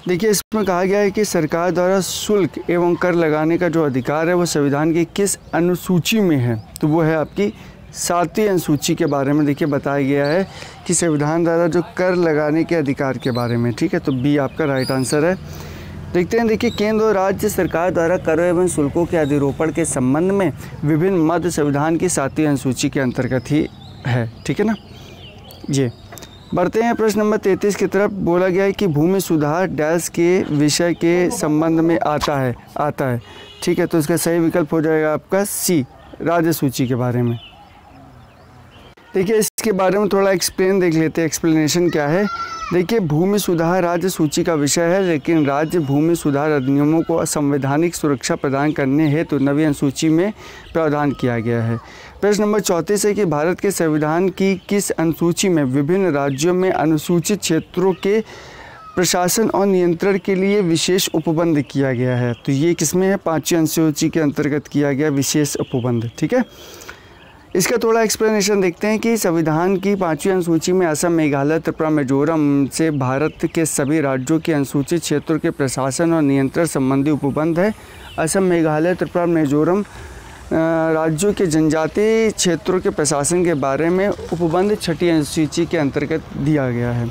देखिए, इसमें कहा गया है कि सरकार द्वारा शुल्क एवं कर लगाने का जो अधिकार है वो संविधान की किस अनुसूची में है? तो वो है आपकी 7वीं अनुसूची के बारे में देखिए बताया गया है कि संविधान द्वारा जो कर लगाने के अधिकार के बारे में। ठीक है, तो बी आपका राइट आंसर है। देखते हैं, देखिए, केंद्र और राज्य सरकार द्वारा करों एवं शुल्कों के अधिरोपण के संबंध में विभिन्न मद संविधान की 7वीं अनुसूची के अंतर्गत ही है। ठीक है ना, ये बढ़ते हैं प्रश्न नंबर 33 की तरफ। बोला गया है कि भूमि सुधार डैश के विषय के संबंध में आता है। ठीक है, तो इसका सही विकल्प हो जाएगा आपका सी, राज्य सूची के बारे में। देखिए, इसके बारे में थोड़ा एक्सप्लेन देख लेते हैं, एक्सप्लेनेशन क्या है। देखिए, भूमि सुधार राज्य सूची का विषय है, लेकिन राज्य भूमि सुधार अधिनियमों को संवैधानिक सुरक्षा प्रदान करने हेतु 9वीं अनुसूची में प्रावधान किया गया है। प्रश्न नंबर 34 है कि भारत के संविधान की किस अनुसूची में विभिन्न राज्यों में अनुसूचित क्षेत्रों के प्रशासन और नियंत्रण के लिए विशेष उपबंध किया गया है? तो ये किसमें है? 5वीं अनुसूची के अंतर्गत किया गया विशेष उपबंध। ठीक है, इसका थोड़ा एक्सप्लेनेशन देखते हैं कि संविधान की 5वीं अनुसूची में असम, मेघालय, त्रिपुरा, मिजोरम से भारत के सभी राज्यों के अनुसूचित क्षेत्रों के प्रशासन और नियंत्रण संबंधी उपबंध है। असम, मेघालय, त्रिपुरा, मिजोरम राज्यों के जनजातीय क्षेत्रों के प्रशासन के बारे में उपबंध 6ठी अनुसूची के अंतर्गत दिया गया है।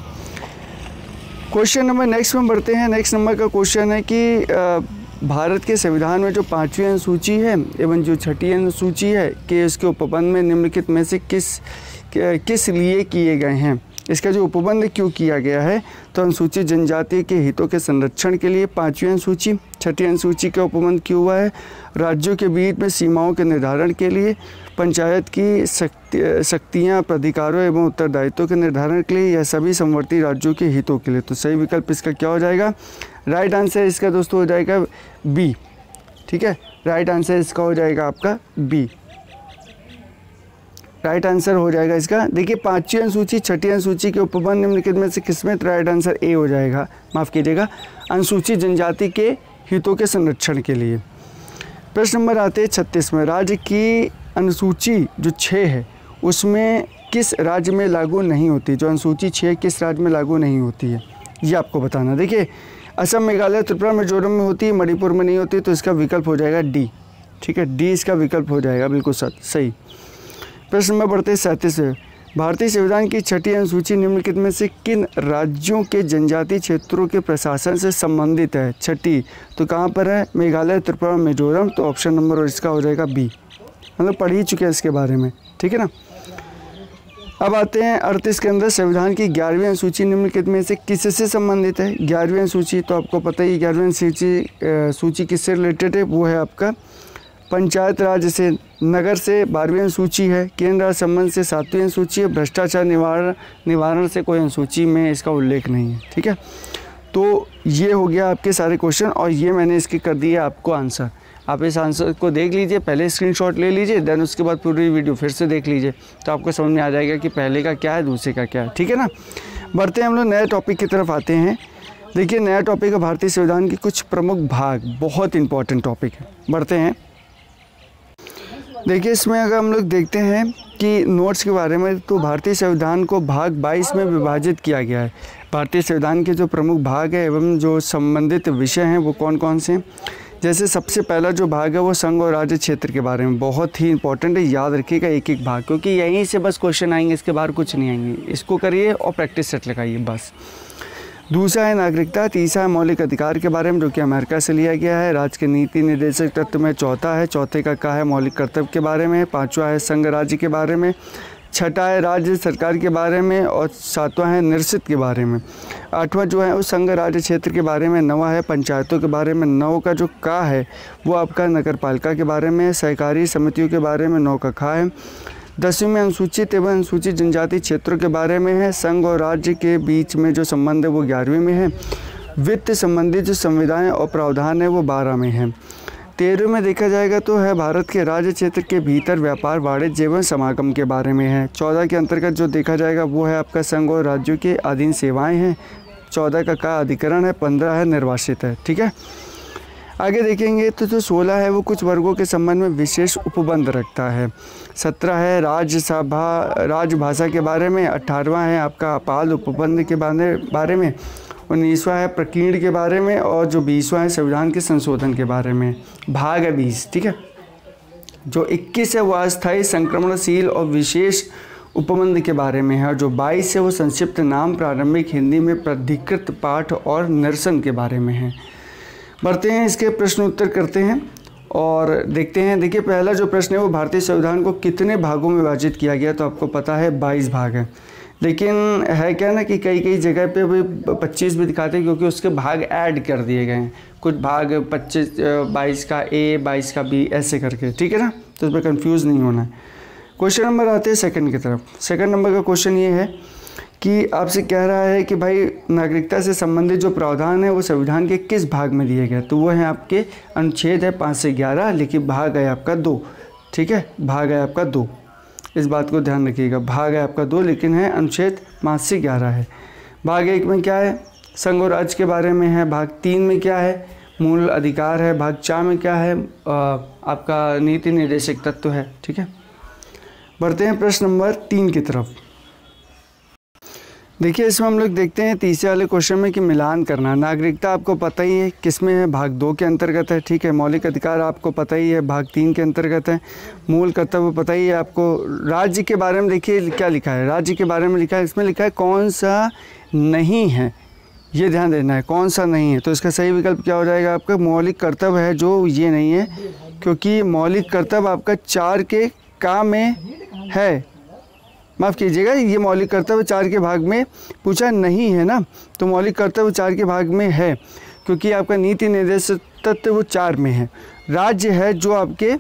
क्वेश्चन नंबर नेक्स्ट में बढ़ते हैं। नेक्स्ट नंबर का क्वेश्चन है कि भारत के संविधान में जो 5वीं अनुसूची है एवं जो 6ठी अनुसूची है कि इसके उपबंध में निम्नलिखित में से किस लिए किए गए हैं। इसका जो उपबंध क्यों किया गया है, तो अनुसूचित जनजाति के हितों के संरक्षण के लिए 5वीं अनुसूची। 6ठी अनुसूची का उपबंध क्यों हुआ है, राज्यों के बीच में सीमाओं के निर्धारण के लिए, पंचायत की शक्तियाँ, प्राधिकारों एवं उत्तरदायित्वों के निर्धारण के लिए, या सभी समवर्ती राज्यों के हितों के लिए। तो सही विकल्प इसका क्या हो जाएगा, राइट आंसर इसका दोस्तों हो जाएगा बी। ठीक है, राइट आंसर इसका हो जाएगा आपका बी, राइट आंसर हो जाएगा इसका। देखिए 5वीं अनुसूची 6ठी अनुसूची के उपबंध निम्नलिखित में से किसमें, राइट आंसर ए हो जाएगा, माफ़ कीजिएगा, अनुसूचित जनजाति के हितों के संरक्षण के लिए। प्रश्न नंबर आते हैं 36 में। राज्य की अनुसूची जो 6 है उसमें किस राज्य में लागू नहीं होती, जो अनुसूची 6 किस राज्य में लागू नहीं होती है, ये आपको बताना। देखिए असम, मेघालय, त्रिपुरा, मिजोरम में होती है, मणिपुर में नहीं होती, तो इसका विकल्प हो जाएगा डी। ठीक है, डी इसका विकल्प हो जाएगा, बिल्कुल सही। प्रश्न में बढ़ते 37 में। भारतीय संविधान की 6ठी अनुसूची निम्नलिखित में से किन राज्यों के जनजातीय क्षेत्रों के प्रशासन से संबंधित है। 6ठी तो कहाँ पर है, मेघालय, त्रिपुरा, मिजोरम, तो ऑप्शन नंबर इसका हो जाएगा बी, मतलब पढ़ ही चुके हैं इसके बारे में। ठीक है ना। अब आते हैं 38 के अंदर, संविधान की 11वीं अनुसूची निम्नलिखित में से किससे संबंधित है। 11वीं अनुसूची तो आपको पता ही, 11वीं सूची किससे रिलेटेड है, वो है आपका पंचायत राज से, नगर से 12वीं अनुसूची है, केंद्र राज संबंध से 7वीं अनुसूची है, भ्रष्टाचार निवारण से कोई अनुसूची में इसका उल्लेख नहीं है। ठीक है, तो ये हो गया आपके सारे क्वेश्चन और ये मैंने इसके कर दिया आपको आंसर। आप इस आंसर को देख लीजिए, पहले स्क्रीनशॉट ले लीजिए, देन उसके बाद पूरी वीडियो फिर से देख लीजिए, तो आपको समझ में आ जाएगा कि पहले का क्या है, दूसरे का क्या है। ठीक है ना। बढ़ते हैं हम लोग नए टॉपिक की तरफ आते हैं। देखिए नया टॉपिक है भारतीय संविधान के कुछ प्रमुख भाग, बहुत इंपॉर्टेंट टॉपिक है। बढ़ते हैं। देखिए इसमें अगर हम लोग देखते हैं कि नोट्स के बारे में, तो भारतीय संविधान को भाग 22 में विभाजित किया गया है। भारतीय संविधान के जो प्रमुख भाग है एवं जो संबंधित विषय हैं वो कौन कौन से हैं। जैसे सबसे पहला जो भाग है वो संघ और राज्य क्षेत्र के बारे में, बहुत ही इंपॉर्टेंट है, याद रखिएगा एक एक भाग, क्योंकि यहीं से बस क्वेश्चन आएंगे, इसके बाहर कुछ नहीं आएंगे। इसको करिए और प्रैक्टिस सेट लगाइए बस। दूसरा है नागरिकता। तीसरा है मौलिक अधिकार के बारे में, जो कि अमेरिका से लिया गया है। राज्य के नीति निर्देशक तत्व में चौथा है। चौथे का है मौलिक कर्तव्य के बारे में। पाँचवा है संघ राज्य के बारे में। छठा है राज्य सरकार के बारे में और सातवां है निश्चित के बारे में। आठवां जो है वो संघ राज्य क्षेत्र के बारे में। नौवां है पंचायतों के बारे में। 9 का जो का है वो आपका नगर पालिका के बारे में। सहकारी समितियों के बारे में 9 का खा है। 10वीं में अनुसूचित एवं अनुसूचित जनजाति क्षेत्रों के बारे में है। संघ और राज्य के बीच में जो संबंध है वो 11वीं में है। वित्त संबंधी जो संविधान और प्रावधान है वो 12 में है। 13 में देखा जाएगा तो है भारत के राज्य क्षेत्र के भीतर व्यापार, वाणिज्य एवं समागम के बारे में है। 14 के अंतर्गत जो देखा जाएगा वो है आपका संघ और राज्यों के अधीन सेवाएं हैं। 14 का अधिकरण है। 15 है निर्वासित है। ठीक है, आगे देखेंगे तो जो 16 है वो कुछ वर्गों के संबंध में विशेष उपबंध रखता है। 17 है राजभाषा के बारे में। 18वां है आपका अपाल उपबंध के बारे में। 19वां है प्रकीर्ण के बारे में। और जो 20वां है संविधान के संशोधन के बारे में। भाग है 20। ठीक है, जो 21 है वो अस्थायी, संक्रमणशील और विशेष उपबंध के बारे में है। और जो 22 है वो संक्षिप्त नाम, प्रारंभिक हिंदी में प्राधिकृत पाठ और निरसन के बारे में है। बढ़ते हैं, इसके प्रश्न उत्तर करते हैं और देखते हैं। देखिए पहला जो प्रश्न है वो भारतीय संविधान को कितने भागों में विभाजित किया गया, तो आपको पता है 22 भाग हैं। लेकिन है क्या ना कि कई जगह पे भी 25 भी दिखाते हैं, क्योंकि उसके भाग ऐड कर दिए गए हैं। कुछ भाग 22 का ए, 22 का बी, ऐसे करके। ठीक है ना, तो उसमें कंफ्यूज नहीं होना है। क्वेश्चन नंबर आते हैं सेकंड की तरफ। सेकंड नंबर का क्वेश्चन ये है कि आपसे कह रहा है कि भाई नागरिकता से संबंधित जो प्रावधान है वो संविधान के किस भाग में दिए गए, तो वो है आपके अनुच्छेद है 5 से 11, लेकिन भाग है आपका 2। ठीक है, भाग है आपका 2, इस बात को ध्यान रखिएगा। भाग है आपका 2, लेकिन है अनुच्छेद 5 से 11 है। भाग 1 में क्या है, संघ और राज्य के बारे में है। भाग 3 में क्या है, मूल अधिकार है। भाग 4 में क्या है, आपका नीति निर्देशक तत्व है। ठीक है, बढ़ते हैं प्रश्न नंबर 3 की तरफ। देखिए इसमें हम लोग देखते हैं तीसरे वाले क्वेश्चन में कि मिलान करना। नागरिकता आपको पता ही है किस में है, भाग 2 के अंतर्गत है, ठीक है। मौलिक अधिकार आपको पता ही है, भाग 3 के अंतर्गत है। मूल कर्तव्य पता ही है आपको। राज्य के बारे में देखिए क्या लिखा है, राज्य के बारे में लिखा है, इसमें लिखा है कौन सा नहीं है, ये ध्यान देना है कौन सा नहीं है। तो इसका सही विकल्प क्या हो जाएगा आपका, मौलिक कर्तव्य है जो ये नहीं है, क्योंकि मौलिक कर्तव्य आपका 4 के का में है, माफ़ कीजिएगा, ये मौलिक कर्तव्य 4 के भाग में पूछा नहीं है ना, तो मौलिक कर्तव्य 4 के भाग में है, क्योंकि आपका नीति निर्देश तत्व वो 4 में है। राज्य है जो आपके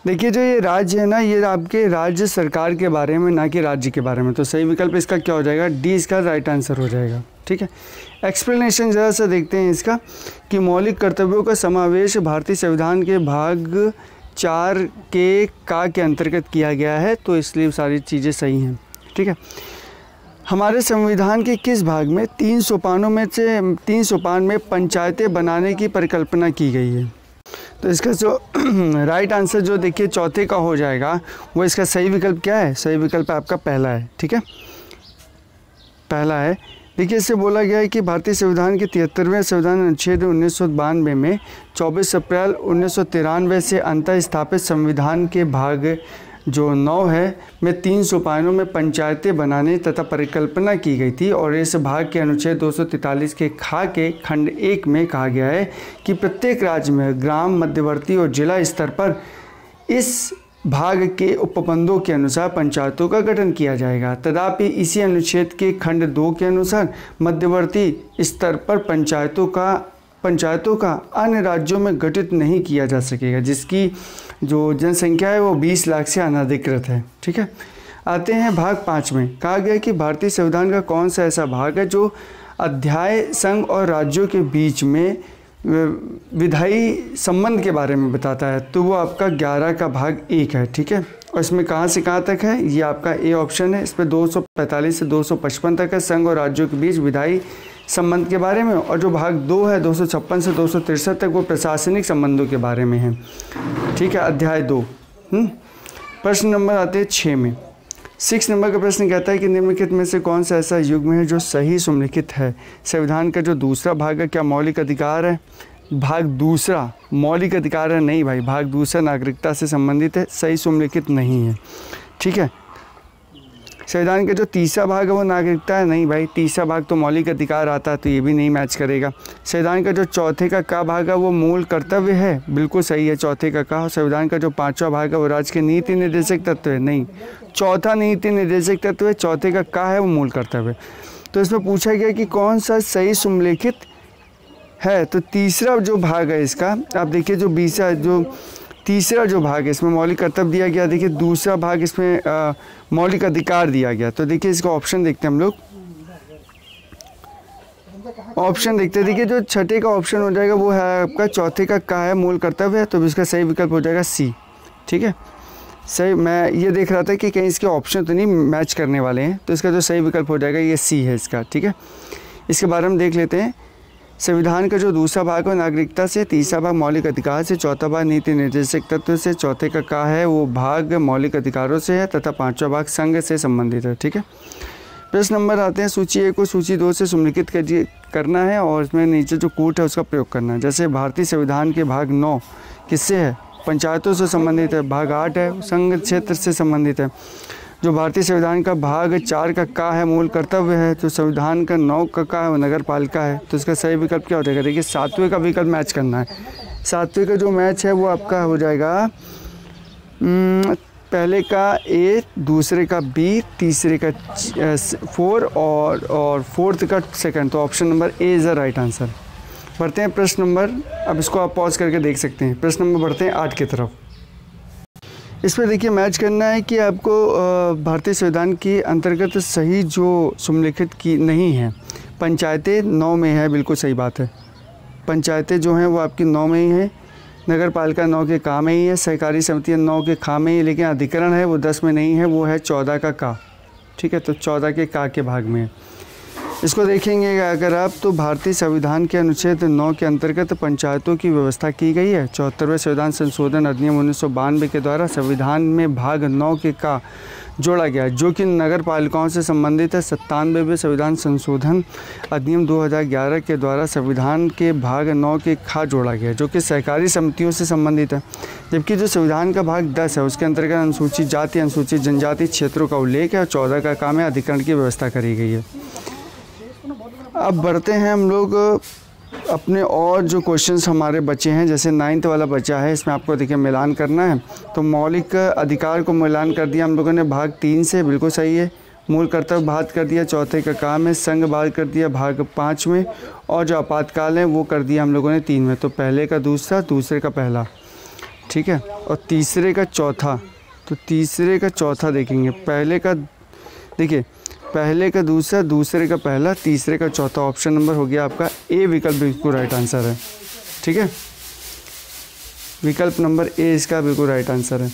देखिए जो ये राज्य है ना, ये आपके राज्य सरकार के बारे में, ना कि राज्य के बारे में। तो सही विकल्प इसका क्या हो जाएगा, डी इसका राइट आंसर हो जाएगा, ठीक है। एक्सप्लेनेशन ज़रा सा देखते हैं इसका कि मौलिक कर्तव्यों का समावेश भारतीय संविधान के भाग 4 के का के अंतर्गत किया गया है, तो इसलिए सारी चीज़ें सही हैं, ठीक है। हमारे संविधान के किस भाग में 3 सोपानों में से 3 सोपान में पंचायतें बनाने की परिकल्पना की गई है। तो इसका जो राइट आंसर जो देखिए चौथे का हो जाएगा, वो इसका सही विकल्प क्या है, सही विकल्प आपका पहला है, ठीक है, पहला है। देखिए इससे बोला गया है कि भारतीय संविधान के 73वें संविधान अनुच्छेद 1992 में 24 अप्रैल 1993 से अंतः स्थापित संविधान के भाग जो 9 है में 3 सोपानों में पंचायतें बनाने तथा परिकल्पना की गई थी, और इस भाग के अनुच्छेद 243 के खा के खंड 1 में कहा गया है कि प्रत्येक राज्य में ग्राम, मध्यवर्ती और जिला स्तर पर इस भाग के उपबंधों के अनुसार पंचायतों का गठन किया जाएगा। तथापि इसी अनुच्छेद के खंड 2 के अनुसार मध्यवर्ती स्तर पर पंचायतों का अन्य राज्यों में गठित नहीं किया जा सकेगा, जिसकी जो जनसंख्या है वो 20 लाख से अनधिकृत है, ठीक है। आते हैं भाग 5 में। कहा गया कि भारतीय संविधान का कौन सा ऐसा भाग है जो अध्याय संघ और राज्यों के बीच में विधायी संबंध के बारे में बताता है, तो वो आपका 11 का भाग 1 है, ठीक है। और इसमें कहाँ से कहाँ तक है, ये आपका ए ऑप्शन है। इसमें 245 से 255 तक है संघ और राज्यों के बीच विधायी संबंध के बारे में, और जो भाग 2 है 256 से 263 तक वो प्रशासनिक संबंधों के बारे में है, ठीक है, अध्याय 2। प्रश्न नंबर आते हैं 6 में। 6 नंबर का प्रश्न कहता है कि निम्नलिखित में से कौन सा ऐसा युग्म है जो सही सुमेलित है। संविधान का जो दूसरा भाग है क्या मौलिक अधिकार है, भाग दूसरा मौलिक अधिकार है, नहीं भाई, भाग दूसरा नागरिकता से संबंधित है, सही सुमेलित नहीं है, ठीक है। संविधान का जो तीसरा भाग है वो नागरिकता है, नहीं भाई, तीसरा भाग तो मौलिक अधिकार आता है, तो ये भी नहीं मैच करेगा। संविधान का जो चौथे का भाग है वो मूल कर्तव्य है, बिल्कुल सही है, चौथे का। संविधान का जो 5वां भाग है वो राज्य के नीति निर्देशक तत्व है, नहीं, चौथा नीति निर्देशक तत्व है, चौथे का है वो मूल कर्तव्य। तो इसमें पूछा गया कि कौन सा सही सुमेलित है, तो तीसरा जो भाग है इसका, आप देखिए जो तीसरा जो भाग है इसमें मौलिक कर्तव्य दिया गया, देखिए दूसरा भाग इसमें मौलिक अधिकार दिया गया। तो देखिए इसका ऑप्शन देखते हैं हम लोग, ऑप्शन देखते हैं। देखिए जो छठे का ऑप्शन हो जाएगा वो है आपका चौथे का है मूल कर्तव्य है, तो इसका सही विकल्प हो जाएगा सी, ठीक है, सही। मैं ये देख रहा था कि कहीं इसके ऑप्शन तो नहीं मैच करने वाले हैं, तो इसका जो सही विकल्प हो जाएगा ये सी है इसका, ठीक है। इसके बारे में देख लेते हैं। संविधान का जो दूसरा भाग है नागरिकता से, तीसरा भाग मौलिक अधिकार से, चौथा भाग नीति निर्देशक तत्व से, चौथे का है वो भाग मौलिक अधिकारों से है, तथा 5वां भाग संघ से संबंधित है, ठीक है। प्रश्न नंबर आते हैं सूची 1 को सूची 2 से सुमेलित करना है, और इसमें नीचे जो कूट है उसका प्रयोग करना है। जैसे भारतीय संविधान के भाग 9 किससे है, पंचायतों से संबंधित है, भाग 8 है संघ क्षेत्र से संबंधित है। जो भारतीय संविधान का भाग 4 का है मूल कर्तव्य है, तो संविधान का 9 का है वो नगर पालिका है, तो इसका सही विकल्प क्या हो जाएगा, देखिए 7वें का विकल्प मैच करना है। 7वें का जो मैच है वो आपका हो जाएगा पहले का ए, दूसरे का बी, तीसरे का 4 और फोर्थ का सेकंड, तो option number A is the right answer. बढ़ते हैं प्रश्न नंबर, अब इसको आप पॉज करके देख सकते हैं। प्रश्न नंबर बढ़ते हैं 8 की तरफ। इस पर देखिए मैच करना है कि आपको भारतीय संविधान के अंतर्गत सही जो सुमेलित की नहीं है। पंचायतें 9 में है, बिल्कुल सही बात है, पंचायतें जो हैं वो आपकी 9 में ही हैं, नगर पालिका 9 के का में ही है, सहकारी समितियाँ 9 के खा में ही, लेकिन अधिकरण है वो 10 में नहीं है, वो है 14 का, ठीक है, तो 14 के का के भाग में है। इसको देखेंगे अगर आप तो भारतीय संविधान के अनुच्छेद 9 के अंतर्गत पंचायतों की व्यवस्था की गई है। 74वें संविधान संशोधन अधिनियम 1992 के द्वारा संविधान में भाग 9 के का जोड़ा गया जो कि नगर पालिकाओं से संबंधित है। 97वें संविधान संशोधन अधिनियम 2011 के द्वारा संविधान के भाग 9 के खा जोड़ा गया जो कि सहकारी समितियों से संबंधित है। जबकि जो संविधान का भाग 10 है उसके अंतर्गत अनुसूचित जाति अनुसूचित जनजाति क्षेत्रों का उल्लेख है और 14 का काम है अधिकरण की व्यवस्था करी गई है। अब बढ़ते हैं हम लोग अपने और जो क्वेश्चंस हमारे बचे हैं, जैसे 9th वाला बचा है, इसमें आपको देखिए मिलान करना है। तो मौलिक अधिकार को मिलान कर दिया हम लोगों ने भाग 3 से, बिल्कुल सही है। मूल कर्तव्य बात कर दिया, चौथे का काम है। संघ बात कर दिया भाग 5 में, और जो आपातकाल है वो कर दिया हम लोगों ने 3 में। तो पहले का दूसरा, दूसरे का पहला, ठीक है, और तीसरे का चौथा। तो तीसरे का चौथा देखेंगे, पहले का देखिए पहले का दूसरा, दूसरे का पहला, तीसरे का चौथा। ऑप्शन नंबर हो गया आपका ए विकल्प बिल्कुल राइट आंसर है, ठीक है। विकल्प नंबर ए इसका बिल्कुल राइट आंसर है।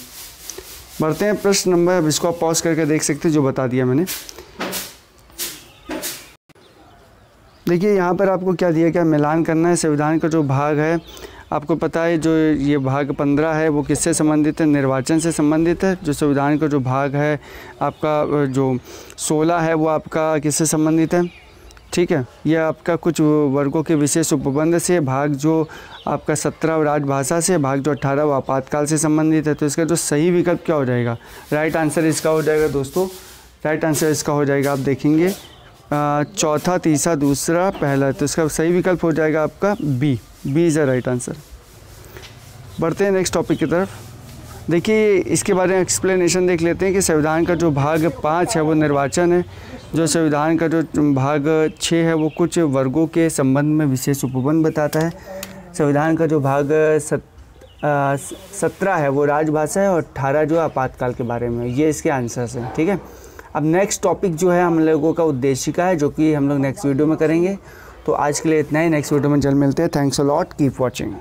बढ़ते हैं प्रश्न नंबर, अब इसको आप पॉज करके देख सकते हैं जो बता दिया मैंने। देखिए यहाँ पर आपको क्या दिया, क्या मिलान करना है। संविधान का जो भाग है आपको पता है, जो ये भाग 15 है वो किससे संबंधित है, निर्वाचन से संबंधित है। जो संविधान का जो भाग है आपका जो 16 है वो आपका किससे संबंधित है, ठीक है। यह आपका कुछ वर्गों के विशेष उपबंध से, भाग जो आपका 17 राजभाषा से, भाग जो 18 वो आपातकाल से संबंधित है। तो इसका जो सही विकल्प क्या हो जाएगा, राइट आंसर इसका हो जाएगा दोस्तों, राइट आंसर इसका हो जाएगा, आप देखेंगे चौथा, तीसरा, दूसरा, पहला। तो इसका सही विकल्प हो जाएगा आपका B is the right answer. बढ़ते हैं नेक्स्ट टॉपिक की तरफ। देखिए इसके बारे में एक्सप्लेनेशन देख लेते हैं कि संविधान का जो भाग 5 है वो निर्वाचन है। जो संविधान का जो भाग 6 है वो कुछ वर्गों के संबंध में विशेष उपबंध बताता है। संविधान का जो भाग 17 है वो राजभाषा है, और 18 जो आपातकाल के बारे में। ये इसके आंसर्स हैं, ठीक है। अब नेक्स्ट टॉपिक जो है हम लोगों का उद्देशिका है, जो कि हम लोग नेक्स्ट वीडियो में करेंगे। तो आज के लिए इतना ही, नेक्स्ट वीडियो में जल्द मिलते हैं। Thanks a lot, keep watching.